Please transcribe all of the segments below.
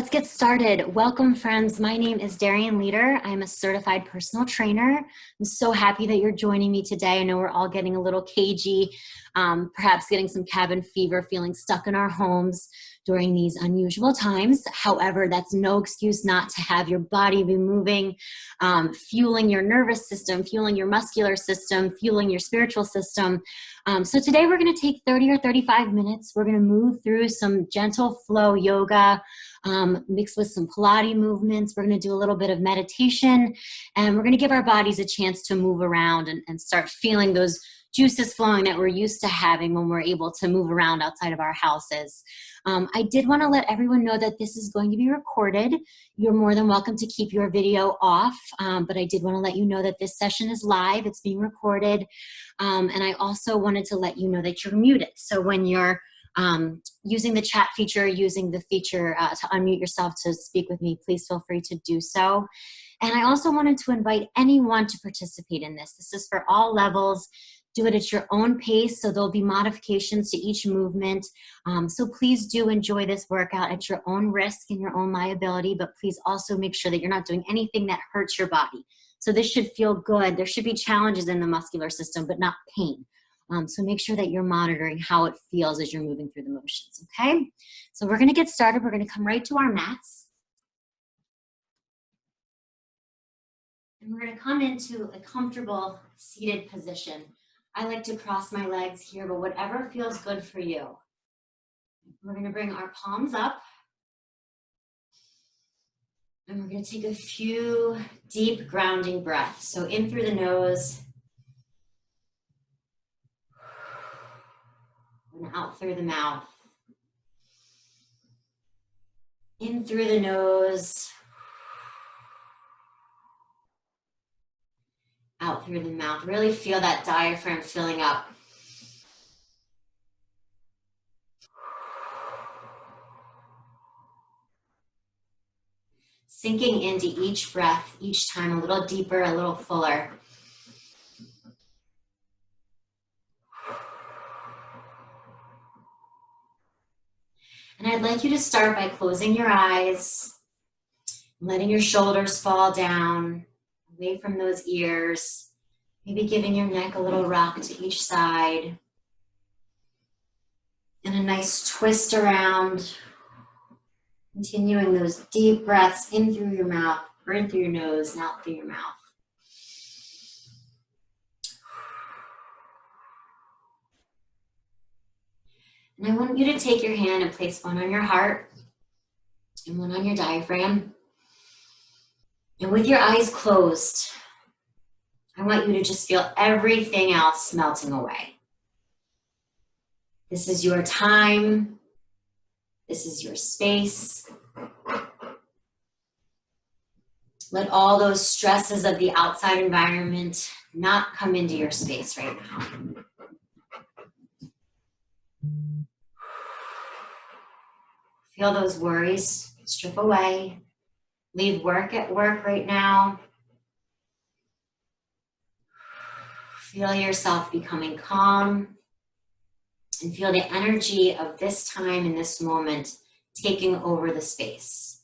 let's get started. Welcome, friends. My name is Darian Leader. I'm a certified personal trainer. I'm so happy that you're joining me today. I know we're all getting a little cagey, perhaps getting some cabin fever, feeling stuck in our homes during these unusual times. However, that's no excuse not to have your body be moving, fueling your nervous system, fueling your muscular system, fueling your spiritual system. So today we're going to take 30 or 35 minutes. We're going to move through some gentle flow yoga, mixed with some Pilates movements. We're going to do a little bit of meditation, and we're going to give our bodies a chance to move around and start feeling those juices flowing that we're used to having when we're able to move around outside of our houses. I did want to let everyone know that this is going to be recorded. You're more than welcome to keep your video off, but I did want to let you know that this session is live. It's being recorded, and I also wanted to let you know that you're muted. So when you're using the chat feature, using the feature to unmute yourself to speak with me, please feel free to do so. And I also wanted to invite anyone to participate in this. This is for all levels. Do it at your own pace, so there'll be modifications to each movement. So please do enjoy this workout at your own risk and your own liability, but please also make sure that you're not doing anything that hurts your body. So this should feel good. There should be challenges in the muscular system, but not pain. So make sure that you're monitoring how it feels as you're moving through the motions, okay? So we're gonna get started. We're gonna come right to our mats. And we're gonna come into a comfortable seated position. I like to cross my legs here, but whatever feels good for you. We're gonna bring our palms up. And we're gonna take a few deep grounding breaths. So in through the nose, and out through the mouth. In through the nose, out through the mouth. Really feel that diaphragm filling up. Sinking into each breath, each time a little deeper, a little fuller. And I'd like you to start by closing your eyes, letting your shoulders fall down, away from those ears, maybe giving your neck a little rock to each side, and a nice twist around, continuing those deep breaths in through your mouth, or in through your nose, and out through your mouth. And I want you to take your hand and place one on your heart and one on your diaphragm. And with your eyes closed, I want you to just feel everything else melting away. This is your time. This is your space. Let all those stresses of the outside environment not come into your space right now. Feel those worries strip away. Leave work at work right now. Feel yourself becoming calm. And feel the energy of this time in this moment taking over the space.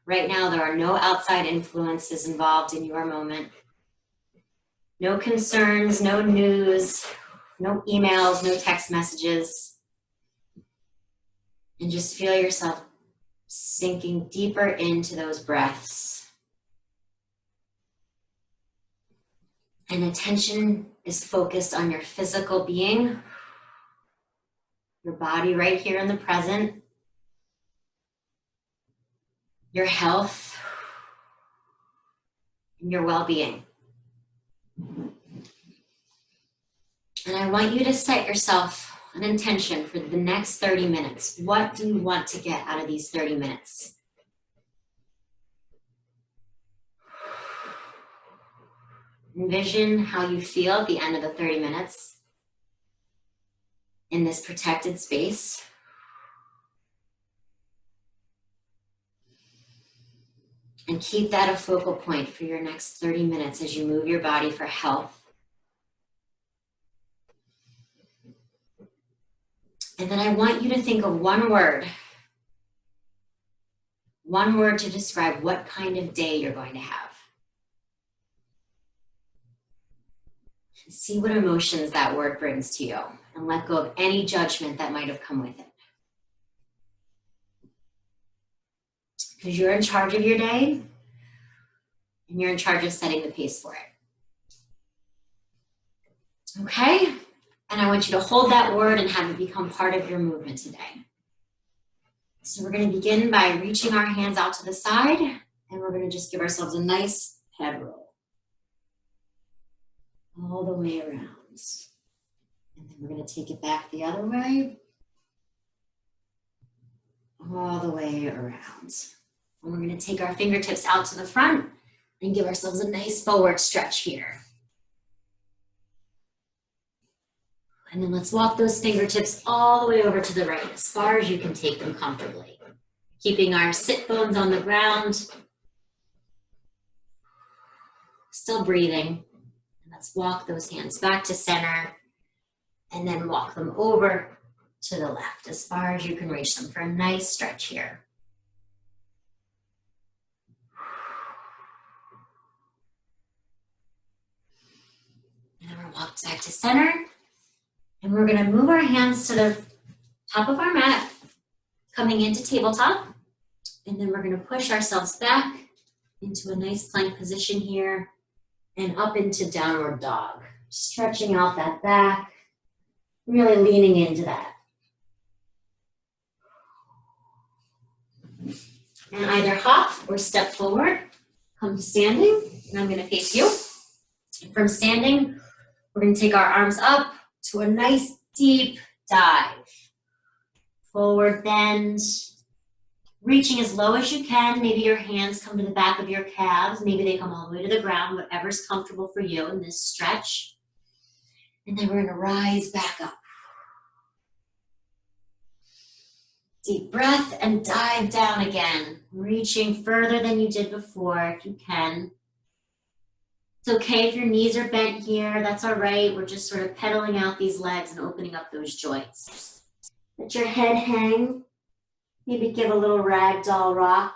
Right now, there are no outside influences involved in your moment. No concerns, no news, no emails, no text messages. And just feel yourself sinking deeper into those breaths. And attention is focused on your physical being, your body right here in the present, your health, and your well-being. And I want you to set yourself an intention for the next 30 minutes. What do you want to get out of these 30 minutes? Envision how you feel at the end of the 30 minutes in this protected space. And keep that a focal point for your next 30 minutes as you move your body for health. And then I want you to think of one word to describe what kind of day you're going to have. And see what emotions that word brings to you, and let go of any judgment that might have come with it. Because you're in charge of your day, and you're in charge of setting the pace for it. Okay? And I want you to hold that word and have it become part of your movement today. So we're going to begin by reaching our hands out to the side, and we're going to just give ourselves a nice head roll. All the way around. And then we're going to take it back the other way. All the way around. And we're going to take our fingertips out to the front and give ourselves a nice forward stretch here. And then let's walk those fingertips all the way over to the right, as far as you can take them comfortably. Keeping our sit bones on the ground. Still breathing. Let's walk those hands back to center, and then walk them over to the left as far as you can reach them for a nice stretch here. And we're walked back to center, and we're going to move our hands to the top of our mat, coming into tabletop, and then we're going to push ourselves back into a nice plank position here. And up into downward dog, stretching out that back, really leaning into that. And either hop or step forward, come to standing, and I'm going to face you. From standing, we're going to take our arms up to a nice deep dive. Forward bend, reaching as low as you can. Maybe your hands come to the back of your calves. Maybe they come all the way to the ground, whatever's comfortable for you in this stretch. And then we're going to rise back up. Deep breath and dive down again, reaching further than you did before if you can. It's okay if your knees are bent here. That's all right. We're just sort of pedaling out these legs and opening up those joints. Let your head hang. Maybe give a little ragdoll rock.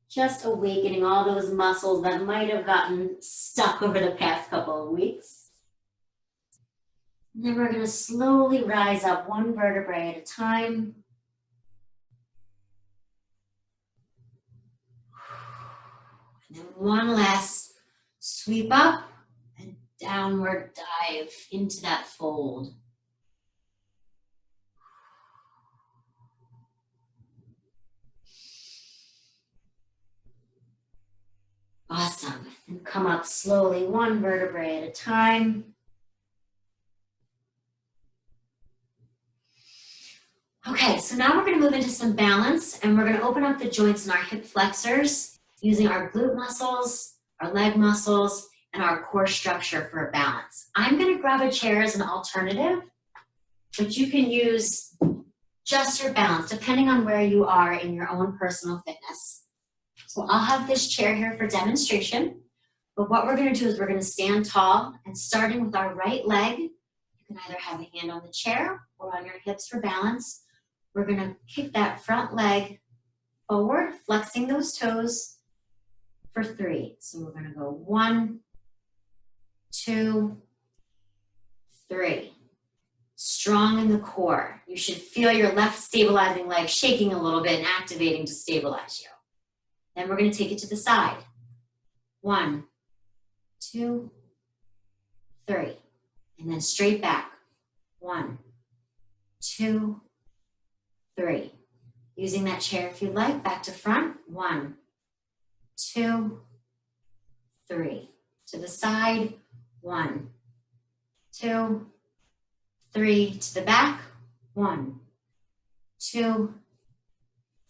Just awakening all those muscles that might have gotten stuck over the past couple of weeks. And then we're going to slowly rise up one vertebrae at a time. And then one last sweep up and downward dive into that fold. Awesome. And come up slowly, one vertebrae at a time. Okay, so now we're going to move into some balance, and we're going to open up the joints in our hip flexors using our glute muscles, our leg muscles, and our core structure for a balance. I'm going to grab a chair as an alternative, but you can use just your balance depending on where you are in your own personal fitness. So I'll have this chair here for demonstration, but what we're going to do is we're going to stand tall, and starting with our right leg, you can either have a hand on the chair or on your hips for balance. We're going to kick that front leg forward, flexing those toes for 3. So we're going to go 1, 2, 3. Strong in the core. You should feel your left stabilizing leg shaking a little bit and activating to stabilize you. Then we're going to take it to the side. 1, 2, 3. And then straight back. 1, 2, 3. Using that chair if you like, back to front. 1, 2, 3. To the side. 1, 2, 3. To the back. 1, 2,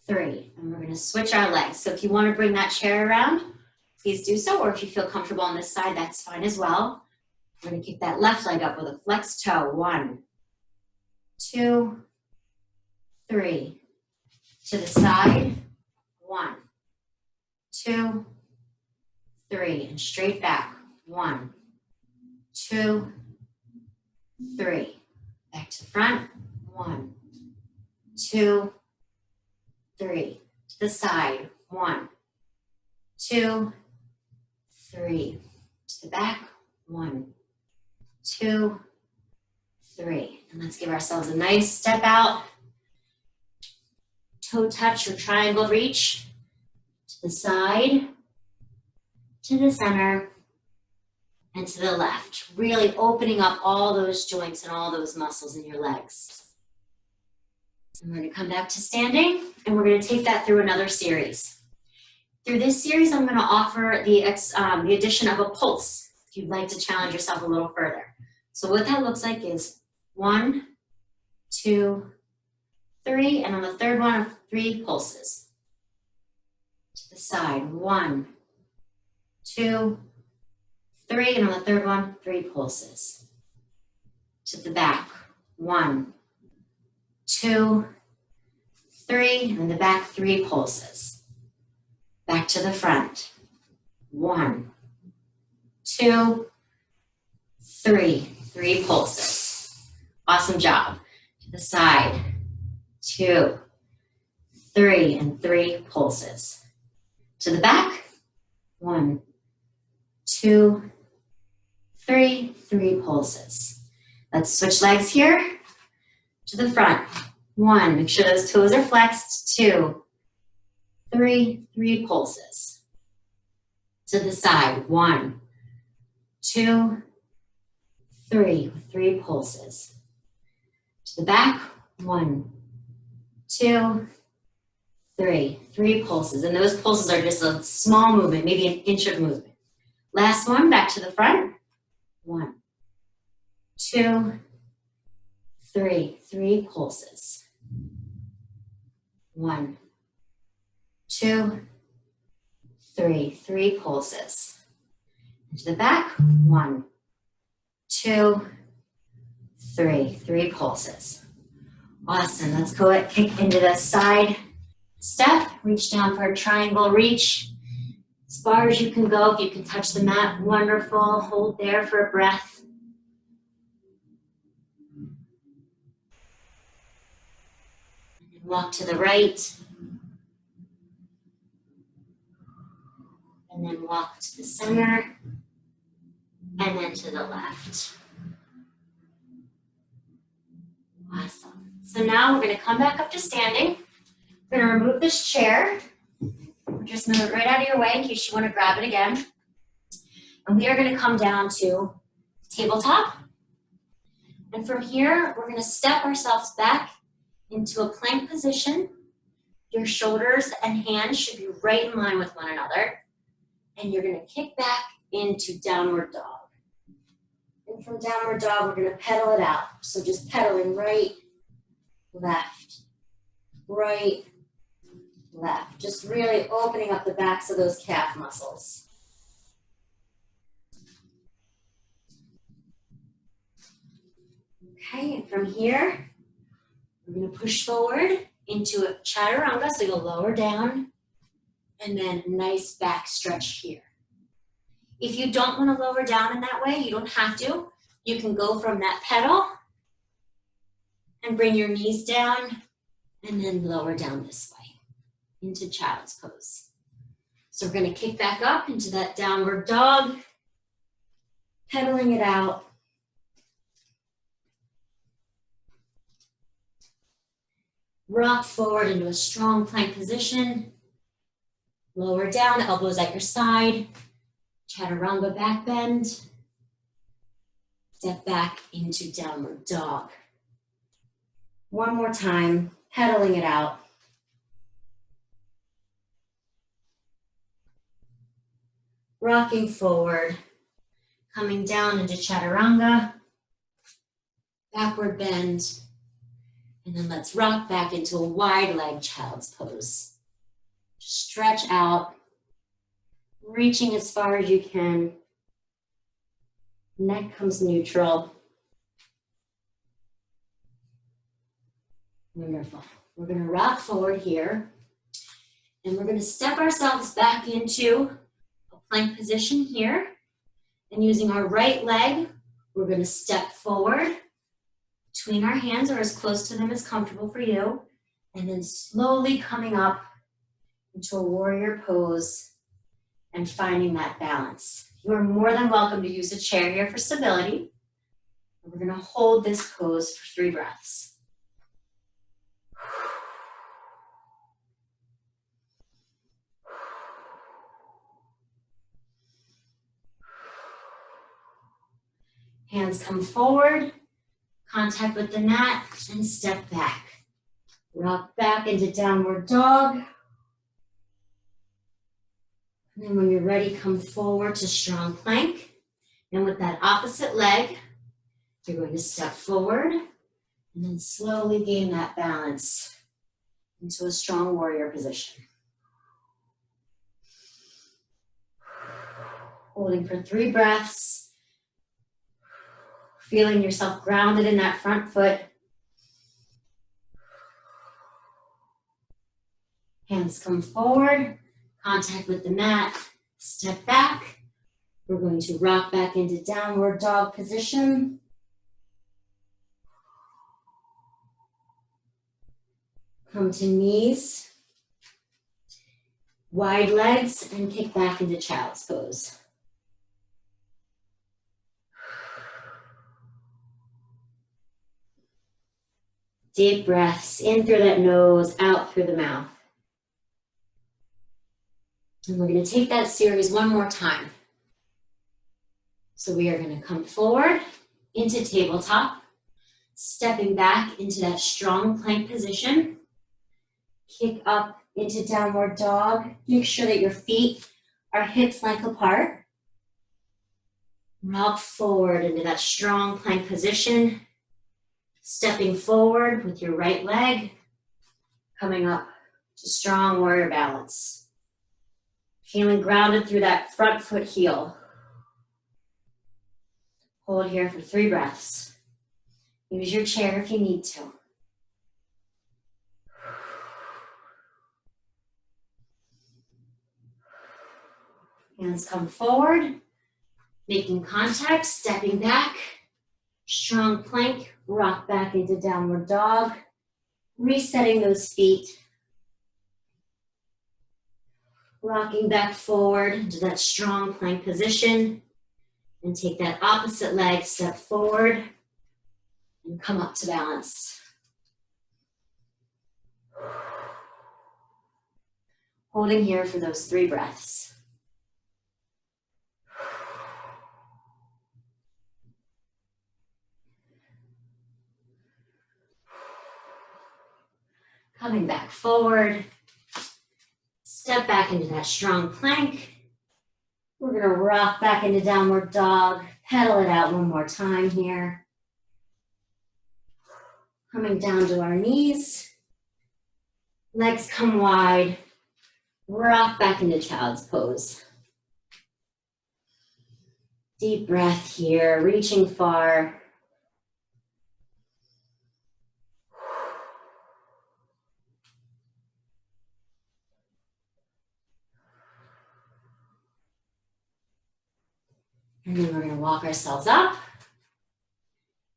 3. And we're going to switch our legs. So if you want to bring that chair around, please do so. Or if you feel comfortable on this side, that's fine as well. We're going to kick that left leg up with a flexed toe. 1, 2, 3. To the side. 1, 2, 3. And straight back. 1, 2, 3. Back to the front. 1, 2, 3. To the side. 1, 2, 3. To the back. 1, 2, 3. And let's give ourselves a nice step out. Toe touch or triangle reach. To the side, to the center, and to the left. Really opening up all those joints and all those muscles in your legs. And we're going to come back to standing, and we're going to take that through another series. Through this series, I'm going to offer the addition of a pulse, if you'd like to challenge yourself a little further. So what that looks like is 1, 2, 3, and on the third one, 3 pulses. To the side, 1, 2, 3, and on the third one, 3 pulses. To the back, 1, 2, 3, and in the back, 3 pulses. Back to the front, 1, 2, 3, 3 pulses. Awesome job. To the side, 2, 3, and 3 pulses. To the back, 1, 2, 3, 3 pulses. Let's switch legs here. To the front, 1, make sure those toes are flexed, 2, 3, 3 pulses. To the side, 1, 2, 3, 3 pulses. To the back, 1, 2, 3, 3 pulses. And those pulses are just a small movement, maybe an inch of movement. Last one, back to the front. 1, 2, 3, 3 pulses. 1, 2, 3, 3 pulses. And to the back, 1, 2, 3, 3 pulses. Awesome. Let's go ahead, kick into the side step. Reach down for a triangle reach. As far as you can go, if you can touch the mat, wonderful. Hold there for a breath. And walk to the right. And then walk to the center. And then to the left. Awesome. So now we're going to come back up to standing. We're going to remove this chair. Just move it right out of your way in case you want to grab it again. And we are going to come down to tabletop. And from here, we're going to step ourselves back into a plank position. Your shoulders and hands should be right in line with one another. And you're going to kick back into downward dog. And from downward dog, we're going to pedal it out. So just pedaling right, left, right, left. Just really opening up the backs of those calf muscles. Okay, and from here, we're going to push forward into a chaturanga. So you'll lower down and then a nice back stretch here. If you don't want to lower down in that way, you don't have to. You can go from that pedal and bring your knees down and then lower down this way into child's pose. So we're going to kick back up into that downward dog, pedaling it out. Rock forward into a strong plank position. Lower down, elbows at your side. Chaturanga back bend. Step back into downward dog. One more time, pedaling it out. Rocking forward, coming down into chaturanga. Backward bend. And then let's rock back into a wide leg child's pose. Stretch out, reaching as far as you can. Neck comes neutral. Wonderful. We're going to rock forward here. And we're going to step ourselves back into a plank position here. And using our right leg, we're going to step forward. between our hands or as close to them as comfortable for you. And then slowly coming up into a warrior pose and finding that balance. You are more than welcome to use a chair here for stability. We're going to hold this pose for 3 breaths. Hands come forward, contact with the mat, and step back. Rock back into downward dog. And then when you're ready, come forward to strong plank. And with that opposite leg, you're going to step forward and then slowly gain that balance into a strong warrior position. Holding for 3 breaths. Feeling yourself grounded in that front foot. Hands come forward, contact with the mat, step back. We're going to rock back into downward dog position. Come to knees, wide legs, and kick back into child's pose. Deep breaths in through that nose, out through the mouth. And we're going to take that series one more time. So we are going to come forward into tabletop, stepping back into that strong plank position. Kick up into downward dog. Make sure that your feet are hips length apart. Rock forward into that strong plank position. Stepping forward with your right leg, coming up to strong warrior balance. Feeling grounded through that front foot heel. Hold here for 3 breaths. Use your chair if you need to. Hands come forward, making contact, stepping back. Strong plank, rock back into downward dog. Resetting those feet. Rocking back forward into that strong plank position. And take that opposite leg, step forward, and come up to balance. Holding here for those 3 breaths. Coming back forward, step back into that strong plank. We're gonna rock back into downward dog, pedal it out one more time here. Coming down to our knees, legs come wide, rock back into child's pose. Deep breath here, reaching far. And then we're going to walk ourselves up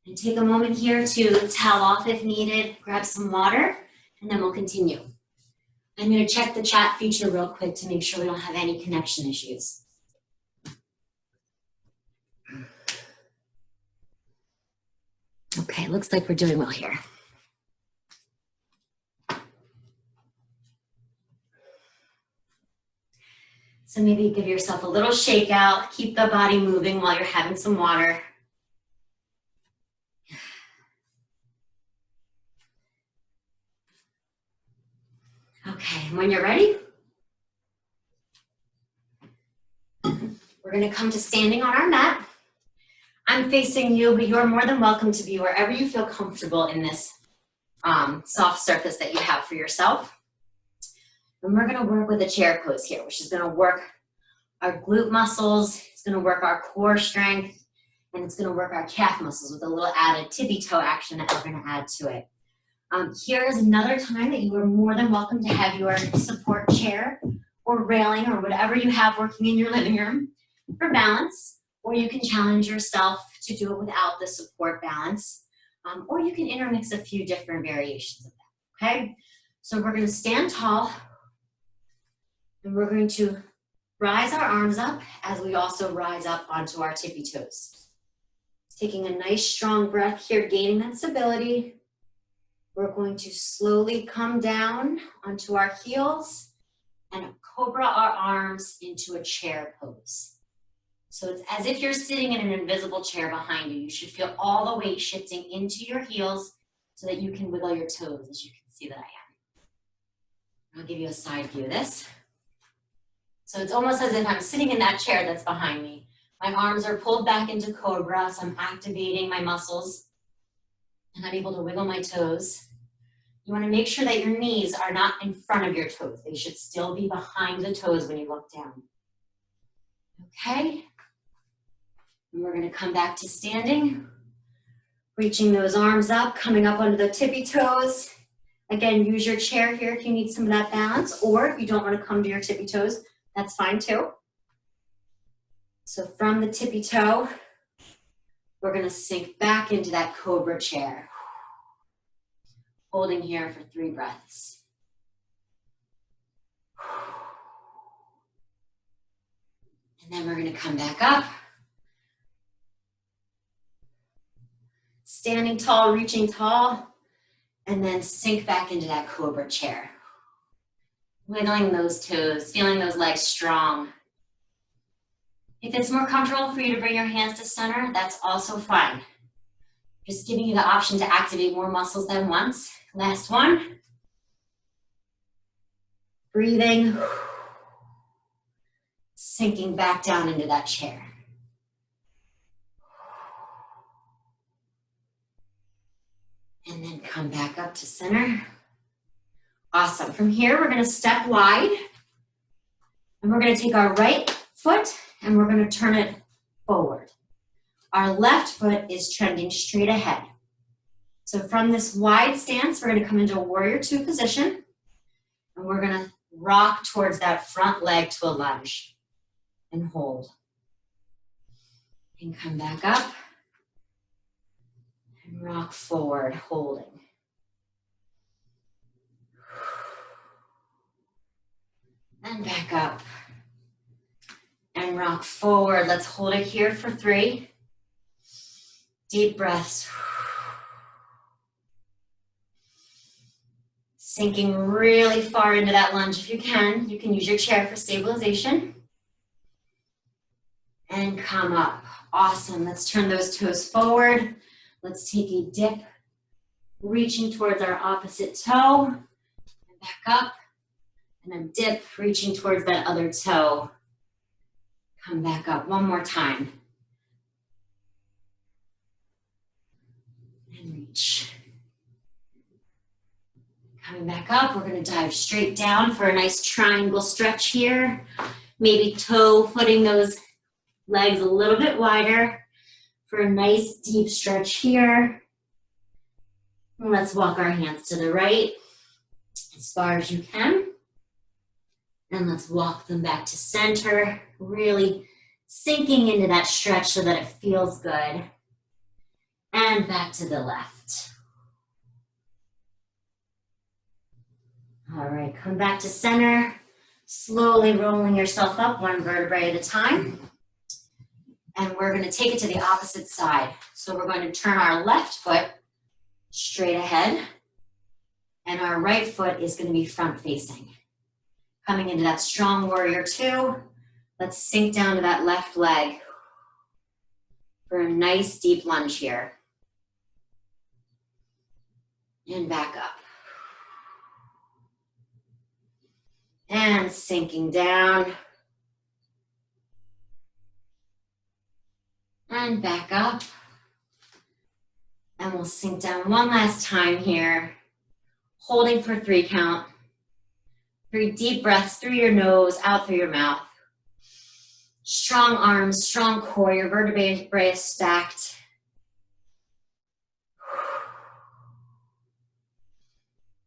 and take a moment here to towel off if needed, grab some water, and then we'll continue. I'm going to check the chat feature real quick to make sure we don't have any connection issues. Okay, looks like we're doing well here. So maybe give yourself a little shake out, keep the body moving while you're having some water. Okay, when you're ready, we're gonna come to standing on our mat. I'm facing you, but you're more than welcome to be wherever you feel comfortable in this soft surface that you have for yourself. And we're gonna work with a chair pose here, which is gonna work our glute muscles, it's gonna work our core strength, and it's gonna work our calf muscles with a little added tippy toe action that we're gonna add to it. Here is another time that you are more than welcome to have your support chair or railing or whatever you have working in your living room for balance, or you can challenge yourself to do it without the support balance. or you can intermix a few different variations of that, okay? So we're gonna stand tall, and we're going to rise our arms up as we also rise up onto our tippy toes. Taking a nice strong breath here, gaining that stability. We're going to slowly come down onto our heels and cobra our arms into a chair pose. So it's as if you're sitting in an invisible chair behind you. You should feel all the weight shifting into your heels so that you can wiggle your toes, as you can see that I am. I'll give you a side view of this. So it's almost as if I'm sitting in that chair that's behind me. My arms are pulled back into cobra, so I'm activating my muscles, and I'm able to wiggle my toes. You want to make sure that your knees are not in front of your toes. They should still be behind the toes when you look down. Okay? And we're going to come back to standing, reaching those arms up, coming up onto the tippy toes. Again, use your chair here if you need some of that balance, or if you don't want to come to your tippy toes, that's fine too. So from the tippy toe, we're going to sink back into that cobra chair. Holding here for 3 breaths. And then we're going to come back up. Standing tall, reaching tall, and then sink back into that cobra chair. Wiggling those toes, feeling those legs strong. If it's more comfortable for you to bring your hands to center, that's also fine. Just giving you the option to activate more muscles than once. Last one. Breathing. Sinking back down into that chair. And then come back up to center. Awesome. From here, we're going to step wide. And we're going to take our right foot and we're going to turn it forward. Our left foot is trending straight ahead. So from this wide stance, we're going to come into a warrior 2 position. And we're going to rock towards that front leg to a lunge. And hold. And come back up. And rock forward, holding. And back up. And rock forward. Let's hold it here for 3. Deep breaths. Sinking really far into that lunge if you can. You can use your chair for stabilization. And come up. Awesome. Let's turn those toes forward. Let's take a dip, reaching towards our opposite toe. And back up. And a dip, reaching towards that other toe. Come back up one more time. And reach. Coming back up, we're going to dive straight down for a nice triangle stretch here. Maybe toe footing those legs a little bit wider for a nice deep stretch here. And let's walk our hands to the right as far as you can. And let's walk them back to center, really sinking into that stretch so that it feels good. And back to the left. All right, come back to center, slowly rolling yourself up 1 vertebrae at a time. And we're going to take it to the opposite side. So we're going to turn our left foot straight ahead, and our right foot is going to be front facing. Coming into that strong warrior 2, let's sink down to that left leg for a nice deep lunge here. And back up. And sinking down. And back up. And we'll sink down one last time here. Holding for 3 count. 3 deep breaths through your nose, out through your mouth. Strong arms, strong core, your vertebrae is stacked.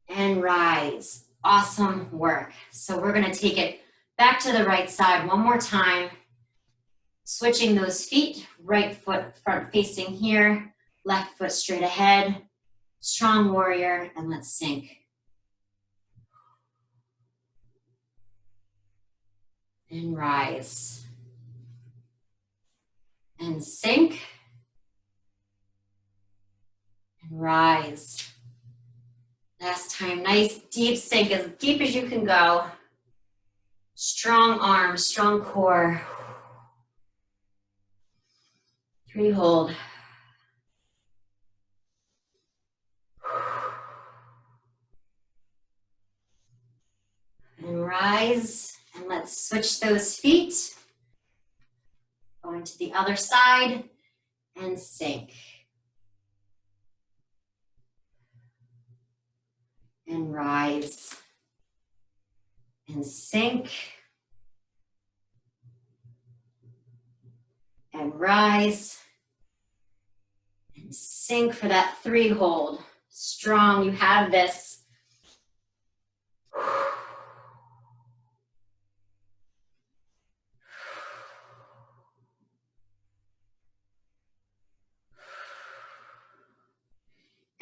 And rise. Awesome work. So we're going to take it back to the right side one more time. Switching those feet, right foot front facing here. Left foot straight ahead. Strong warrior, and let's sink. And rise. And sink. And rise. Last time, nice deep sink, as deep as you can go. Strong arms, strong core. 3, hold. And rise, and let's switch those feet. Going to the other side, and sink. And rise. And sink. And rise. And sink for that 3, hold. Strong, you have this.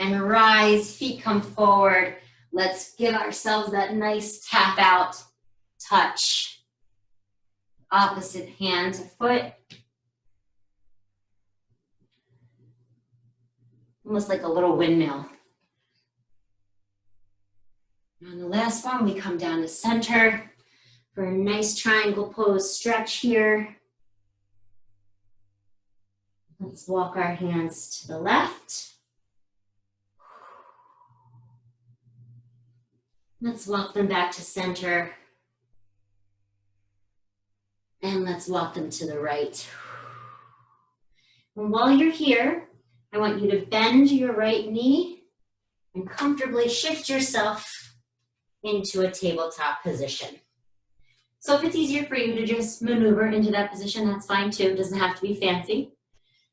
And rise, feet come forward. Let's give ourselves that nice tap out touch. Opposite hand to foot. Almost like a little windmill. And on the last one, we come down to center for a nice triangle pose stretch here. Let's walk our hands to the left. Let's walk them back to center. And let's walk them to the right. And while you're here, I want you to bend your right knee and comfortably shift yourself into a tabletop position. So if it's easier for you to just maneuver into that position, that's fine too. It doesn't have to be fancy.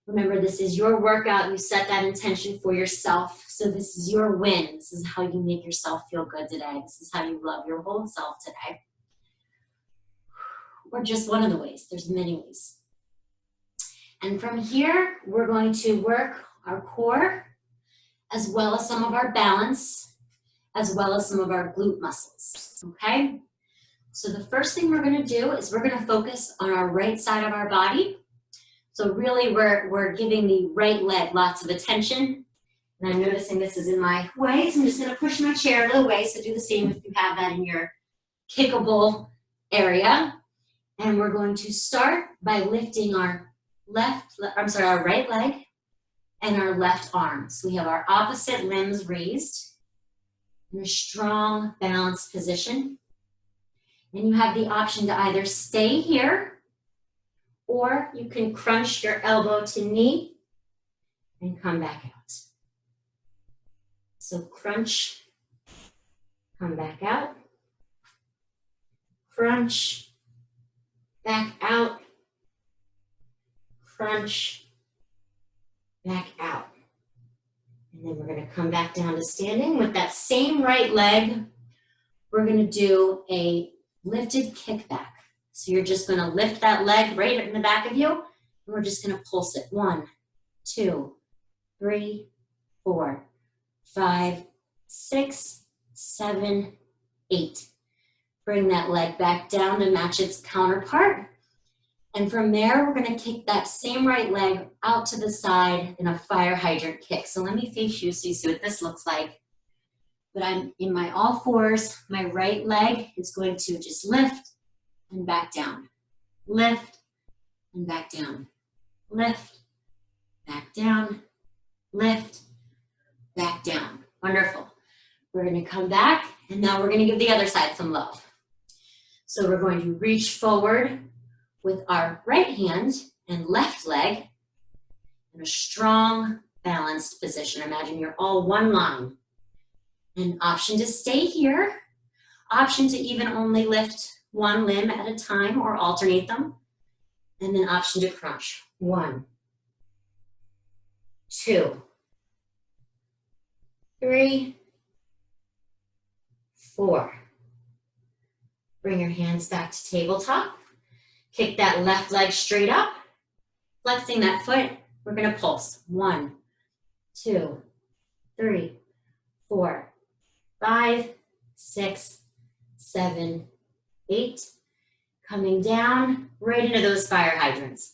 Remember, this is your workout. You set that intention for yourself. So this is your win. This is how you make yourself feel good today. This is how you love your whole self today. Or just one of the ways. There's many ways. And from here, we're going to work our core, as well as some of our balance, as well as some of our glute muscles, okay? So the first thing we're gonna do is we're gonna focus on our right side of our body. So really we're giving the right leg lots of attention. And I'm noticing this is in my way, so I'm just gonna push my chair out of the way. So do the same if you have that in your kickable area. And we're going to start by lifting our our right leg and our left arm. So we have our opposite limbs raised in a strong, balanced position. And you have the option to either stay here, or you can crunch your elbow to knee and come back out. So crunch, come back out, crunch, back out, crunch, back out. And then we're going to come back down to standing. With that same right leg, we're going to do a lifted kickback. So you're just going to lift that leg right in the back of you, and we're just going to pulse it. 1, 2, 3, 4, 5, 6, 7, 8. Bring that leg back down to match its counterpart. And from there, we're going to kick that same right leg out to the side in a fire hydrant kick. So let me face you so you see what this looks like. But I'm in my all fours. My right leg is going to just lift and back down. Lift and back down. Lift, back down. Lift, back down. Wonderful. We're going to come back, and now we're going to give the other side some love. So we're going to reach forward with our right hand and left leg in a strong, balanced position. Imagine you're all one line. An option to stay here, option to even only lift one limb at a time or alternate them, and then option to crunch. 1, 2, 3, 4. Bring your hands back to tabletop. Kick that left leg straight up. Flexing that foot, we're gonna pulse. 1, 2, 3, 4, 5, 6, 7, 8. Coming down right into those fire hydrants.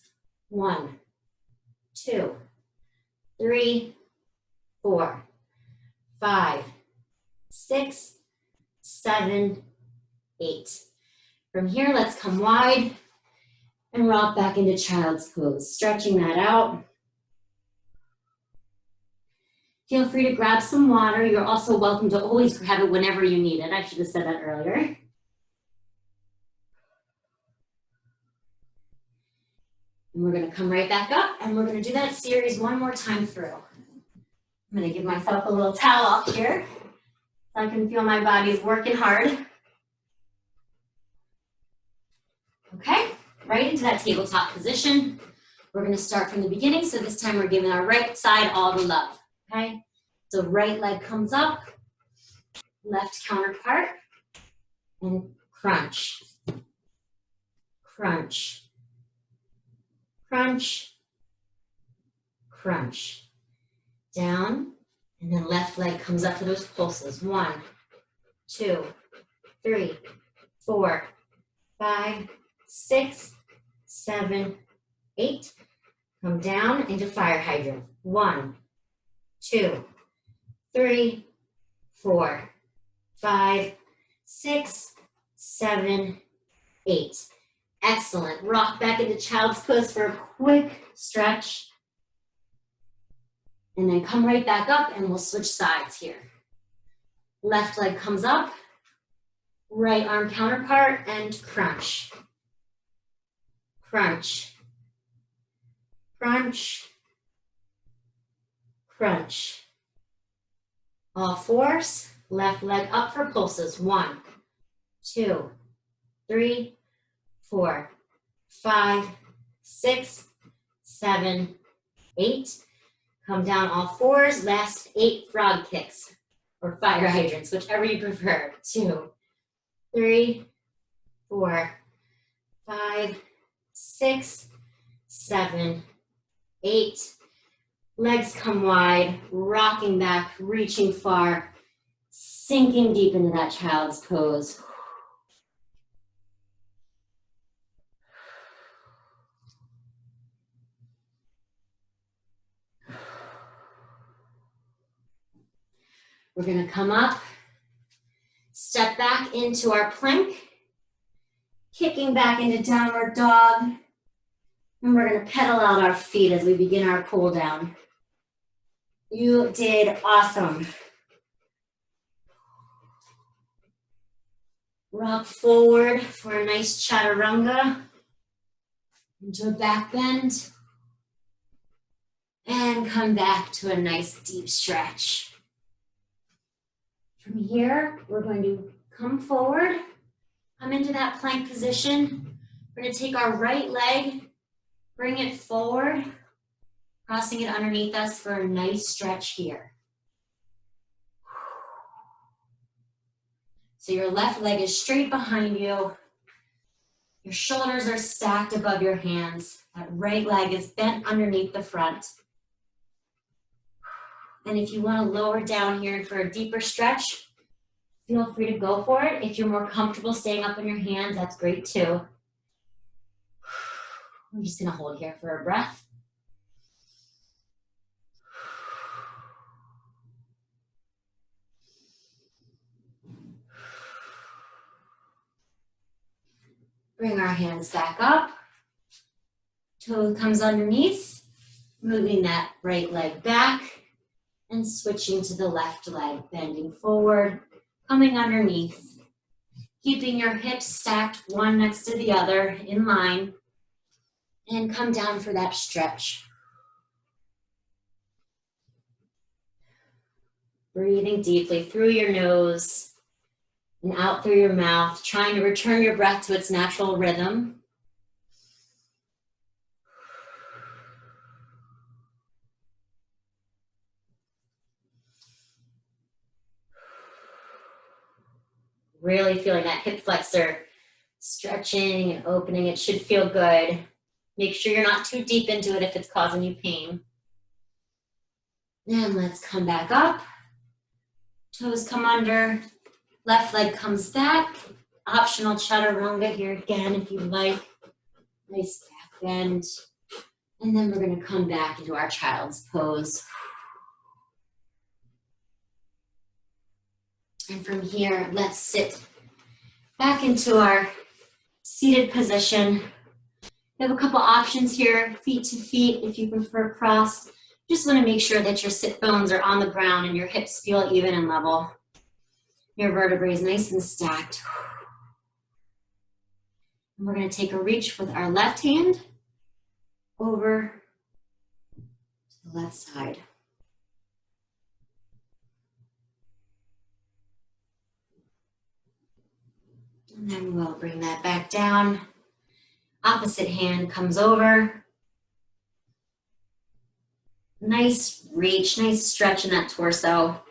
1, 2, 3, 4, 5, 6, 7, 8. From here, let's come wide and rock back into child's pose, stretching that out. Feel free to grab some water. You're also welcome to always grab it whenever you need it. I should have said that earlier. And we're gonna come right back up and we're gonna do that series one more time through. I'm gonna give myself a little towel up here so I can feel my body's working hard. Okay, right into that tabletop position. We're gonna start from the beginning, so this time we're giving our right side all the love, okay? So right leg comes up, left counterpart, and crunch, crunch, crunch, crunch. Down, and then left leg comes up for those pulses. 1, 2, 3, 4, 5, 6, 7, 8. Come down into fire hydrant. 1, 2, 3, 4, 5, 6, 7, 8. Excellent. Rock back into child's pose for a quick stretch. And then come right back up and we'll switch sides here. Left leg comes up, right arm counterpart, and crunch. Crunch. Crunch. Crunch. All fours, left leg up for pulses. 1, 2, 3, 4, 5, 6, 7, 8. Come down all fours, last 8 frog kicks or fire hydrants, whichever you prefer. 2, 3, 4, 5, 6, 7, 8. Legs come wide, rocking back, reaching far, sinking deep into that child's pose. We're gonna come up, step back into our plank, kicking back into downward dog, and we're gonna pedal out our feet as we begin our cool down. You did awesome. Rock forward for a nice chaturanga, into a back bend, and come back to a nice deep stretch. From here, we're going to come forward, come into that plank position. We're going to take our right leg, bring it forward, crossing it underneath us for a nice stretch here. So your left leg is straight behind you. Your shoulders are stacked above your hands. That right leg is bent underneath the front. And if you want to lower down here for a deeper stretch, feel free to go for it. If you're more comfortable staying up on your hands, that's great too. I'm just going to hold here for a breath. Bring our hands back up. Toe comes underneath, moving that right leg back and switching to the left leg, bending forward, coming underneath, keeping your hips stacked one next to the other in line, and come down for that stretch. Breathing deeply through your nose and out through your mouth, trying to return your breath to its natural rhythm. Really feeling that hip flexor stretching and opening. It should feel good. Make sure you're not too deep into it if it's causing you pain. And let's come back up. Toes come under. Left leg comes back. Optional chaturanga here again if you like. Nice back bend. And then we're going to come back into our child's pose. And from here, let's sit back into our seated position. We have a couple options here, feet to feet if you prefer cross. Just want to make sure that your sit bones are on the ground and your hips feel even and level. Your vertebrae is nice and stacked. And we're going to take a reach with our left hand over to the left side. And then we'll bring that back down. Opposite hand comes over. Nice reach, nice stretch in that torso.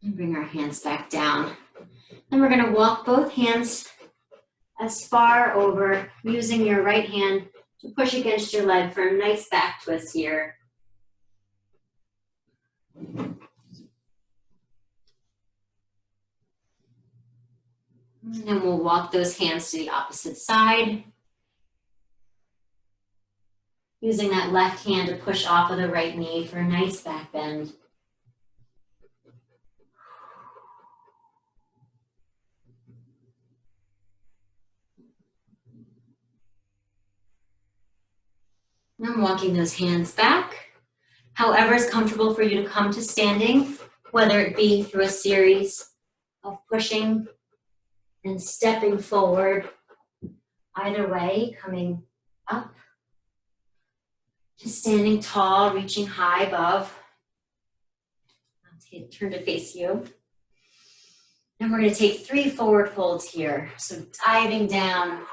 And bring our hands back down. And we're going to walk both hands as far over, using your right hand to push against your leg for a nice back twist here. And then we'll walk those hands to the opposite side. Using that left hand to push off of the right knee for a nice back bend. And walking those hands back. However is comfortable for you to come to standing, whether it be through a series of pushing and stepping forward. Either way, coming up to standing tall, reaching high above. I'll turn to face you. And we're going to take 3 forward folds here. So diving down,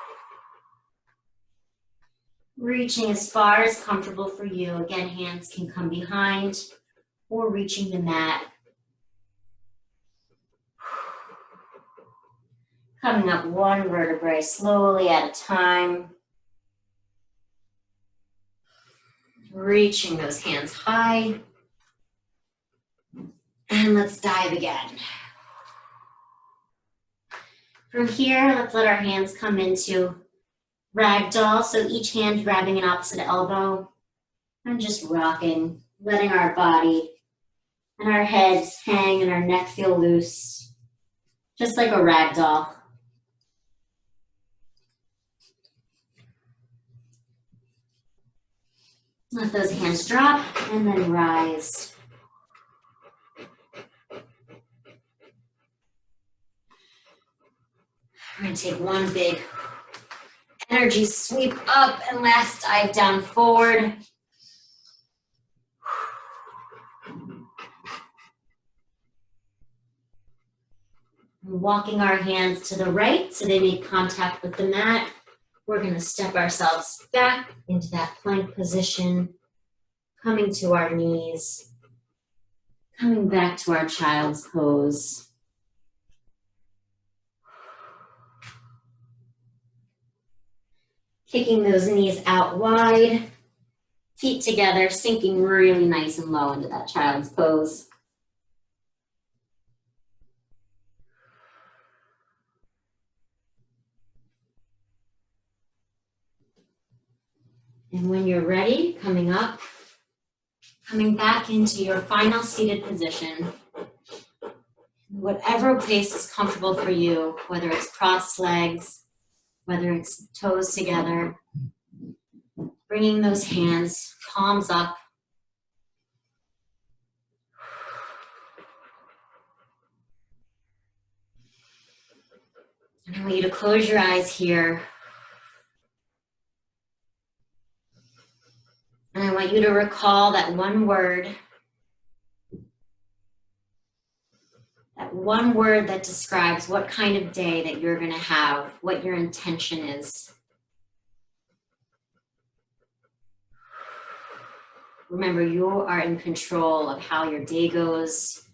reaching as far as comfortable for you. Again, hands can come behind or reaching the mat. Coming up one vertebrae slowly at a time. Reaching those hands high. And let's dive again. From here, let's let our hands come into ragdoll. So each hand grabbing an opposite elbow and just rocking, letting our body and our heads hang and our neck feel loose, just like a ragdoll. Let those hands drop and then rise. We're going to take one big energy sweep up and last dive down forward. Walking our hands to the right so they make contact with the mat. We're going to step ourselves back into that plank position, coming to our knees, coming back to our child's pose. Kicking those knees out wide, feet together, sinking really nice and low into that child's pose. And when you're ready, coming up, coming back into your final seated position. Whatever place is comfortable for you, whether it's crossed legs, whether it's toes together, bringing those hands, palms up. And I want you to close your eyes here. And I want you to recall that one word that describes what kind of day that you're going to have, what your intention is. Remember, you are in control of how your day goes.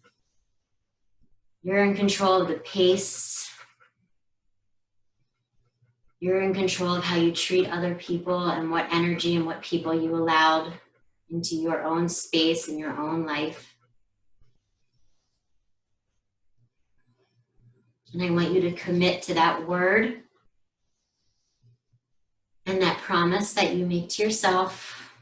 You're in control of the pace. You're in control of how you treat other people and what energy and what people you allowed into your own space and your own life. And I want you to commit to that word and that promise that you make to yourself.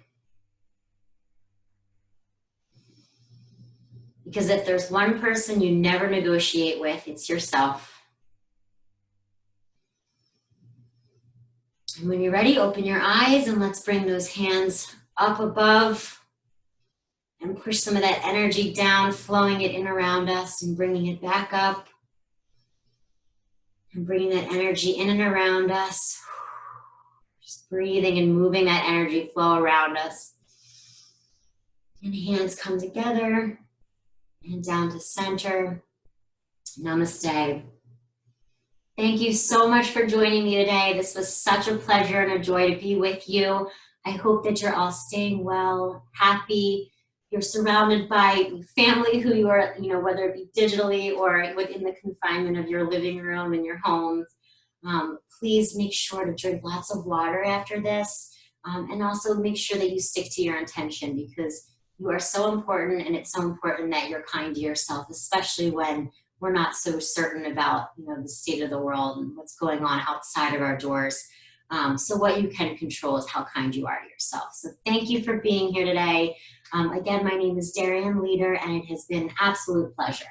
Because if there's one person you never negotiate with, it's yourself. And when you're ready, open your eyes and let's bring those hands up above and push some of that energy down, flowing it in around us and bringing it back up. And bringing that energy in and around us. Just breathing and moving that energy flow around us. And hands come together and down to center. Namaste. Thank you so much for joining me today. This was such a pleasure and a joy to be with you. I hope that you're all staying well, happy. You're surrounded by family who you are, whether it be digitally or within the confinement of your living room and your homes. Please make sure to drink lots of water after this. And also make sure that you stick to your intention, because you are so important, and it's so important that you're kind to yourself, especially when we're not so certain about the state of the world and what's going on outside of our doors. So what you can control is how kind you are to yourself. So thank you for being here today. Again, my name is Darian Leader, and it has been an absolute pleasure.